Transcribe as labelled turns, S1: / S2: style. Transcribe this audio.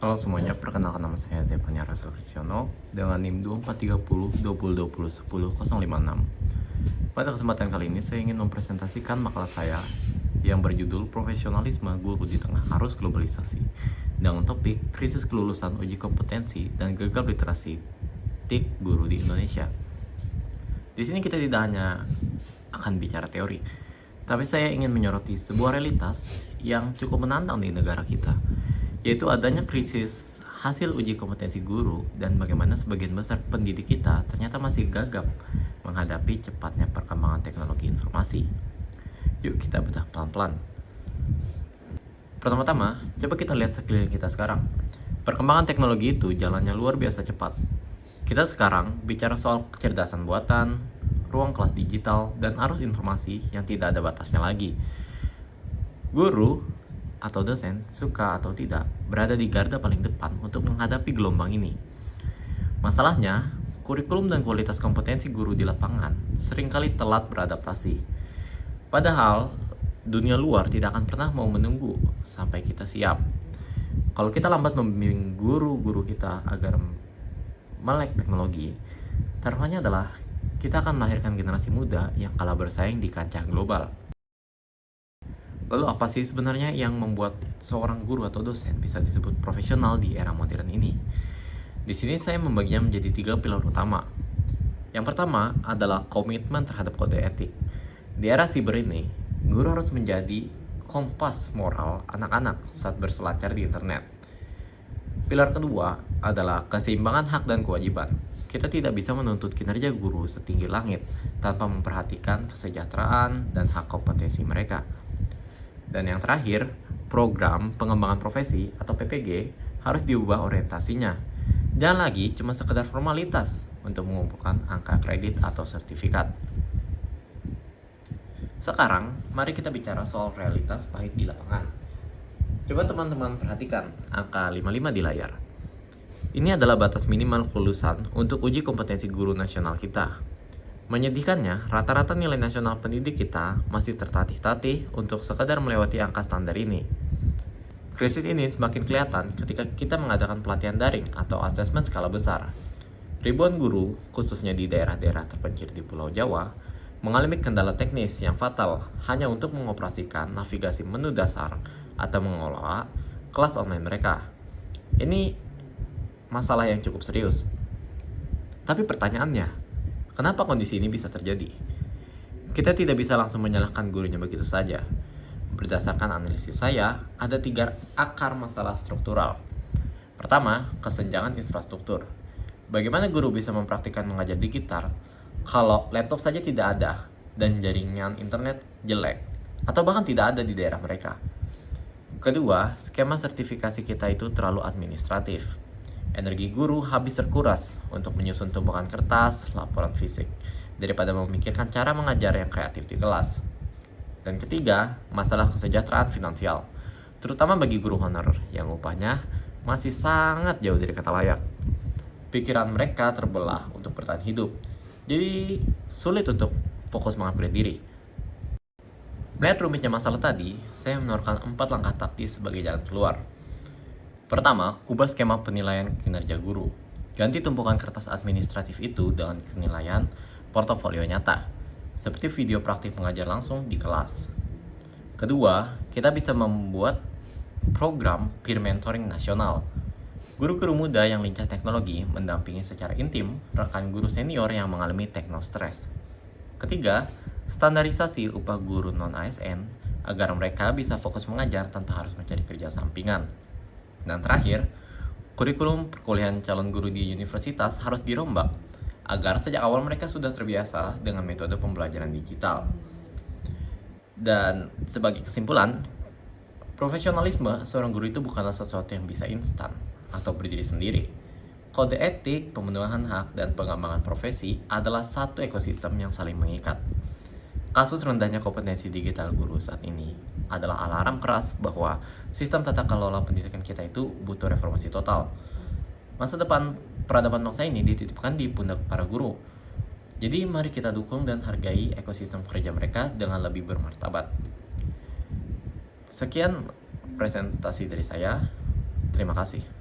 S1: Halo semuanya, perkenalkan nama saya Zevanya Rasel Kristiano dengan NIM 243020201056. Pada kesempatan kali ini saya ingin mempresentasikan makalah saya yang berjudul Profesionalisme Guru di Tengah Arus Globalisasi dengan topik krisis kelulusan uji kompetensi dan gagal literasi TIK guru di Indonesia. Di sini kita tidak hanya akan bicara teori, tapi saya ingin menyoroti sebuah realitas yang cukup menantang di negara kita, yaitu adanya krisis hasil uji kompetensi guru dan bagaimana sebagian besar pendidik kita ternyata masih gagap menghadapi cepatnya perkembangan teknologi informasi. Yuk kita bedah pelan-pelan. Pertama-tama, coba kita lihat sekeliling kita sekarang. Perkembangan teknologi itu jalannya luar biasa cepat. Kita sekarang bicara soal kecerdasan buatan, ruang kelas digital, dan arus informasi yang tidak ada batasnya lagi. Guru atau dosen, suka atau tidak, berada di garda paling depan untuk menghadapi gelombang ini. Masalahnya, kurikulum dan kualitas kompetensi guru di lapangan seringkali telat beradaptasi. Padahal, dunia luar tidak akan pernah mau menunggu sampai kita siap. Kalau kita lambat membimbing guru-guru kita agar melek teknologi, taruhannya adalah kita akan melahirkan generasi muda yang kalah bersaing di kancah global. Lalu apa sih sebenarnya yang membuat seorang guru atau dosen bisa disebut profesional di era modern ini? Di sini saya membaginya menjadi 3 pilar utama. Yang pertama adalah komitmen terhadap kode etik. Di era siber ini, guru harus menjadi kompas moral anak-anak saat berselancar di internet. Pilar kedua adalah keseimbangan hak dan kewajiban. Kita tidak bisa menuntut kinerja guru setinggi langit tanpa memperhatikan kesejahteraan dan hak kompetensi mereka. Dan yang terakhir, program pengembangan profesi atau PPG harus diubah orientasinya. Jangan lagi cuma sekedar formalitas untuk mengumpulkan angka kredit atau sertifikat. Sekarang, mari kita bicara soal realitas pahit di lapangan. Coba teman-teman perhatikan angka 55 di layar. Ini adalah batas minimal kelulusan untuk uji kompetensi guru nasional kita. Menyedihkannya, rata-rata nilai nasional pendidik kita masih tertatih-tatih untuk sekadar melewati angka standar ini. Krisis ini semakin kelihatan ketika kita mengadakan pelatihan daring atau asesmen skala besar. Ribuan guru, khususnya di daerah-daerah terpencil di Pulau Jawa, mengalami kendala teknis yang fatal hanya untuk mengoperasikan navigasi menu dasar atau mengelola kelas online mereka. Ini masalah yang cukup serius. Tapi pertanyaannya, kenapa kondisi ini bisa terjadi? Kita tidak bisa langsung menyalahkan gurunya begitu saja. Berdasarkan analisis saya, ada 3 akar masalah struktural. Pertama, kesenjangan infrastruktur. Bagaimana guru bisa mempraktikkan mengajar digital kalau laptop saja tidak ada dan jaringan internet jelek atau bahkan tidak ada di daerah mereka? Kedua, skema sertifikasi kita itu terlalu administratif. Energi guru habis terkuras untuk menyusun tumpukan kertas, laporan fisik, daripada memikirkan cara mengajar yang kreatif di kelas. Dan ketiga, masalah kesejahteraan finansial, terutama bagi guru honorer yang upahnya masih sangat jauh dari kata layak. Pikiran mereka terbelah untuk bertahan hidup, jadi sulit untuk fokus mengupgrade diri. Melihat rumitnya masalah tadi, saya menawarkan 4 langkah taktis sebagai jalan keluar. Pertama, ubah skema penilaian kinerja guru. Ganti tumpukan kertas administratif itu dengan penilaian portofolio nyata, seperti video praktik mengajar langsung di kelas. Kedua, kita bisa membuat program peer mentoring nasional. Guru-guru muda yang lincah teknologi mendampingi secara intim rekan guru senior yang mengalami teknostress. Ketiga, standarisasi upah guru non-ASN agar mereka bisa fokus mengajar tanpa harus mencari kerja sampingan. Dan terakhir, kurikulum perkuliahan calon guru di universitas harus dirombak agar sejak awal mereka sudah terbiasa dengan metode pembelajaran digital. Dan sebagai kesimpulan, profesionalisme seorang guru itu bukanlah sesuatu yang bisa instan atau berdiri sendiri. Kode etik, pemenuhan hak, dan pengembangan profesi adalah satu ekosistem yang saling mengikat. Kasus rendahnya kompetensi digital guru saat ini adalah alarm keras bahwa sistem tata kelola pendidikan kita itu butuh reformasi total. Masa depan peradaban bangsa ini dititipkan di pundak para guru. Jadi mari kita dukung dan hargai ekosistem kerja mereka dengan lebih bermartabat. Sekian presentasi dari saya. Terima kasih.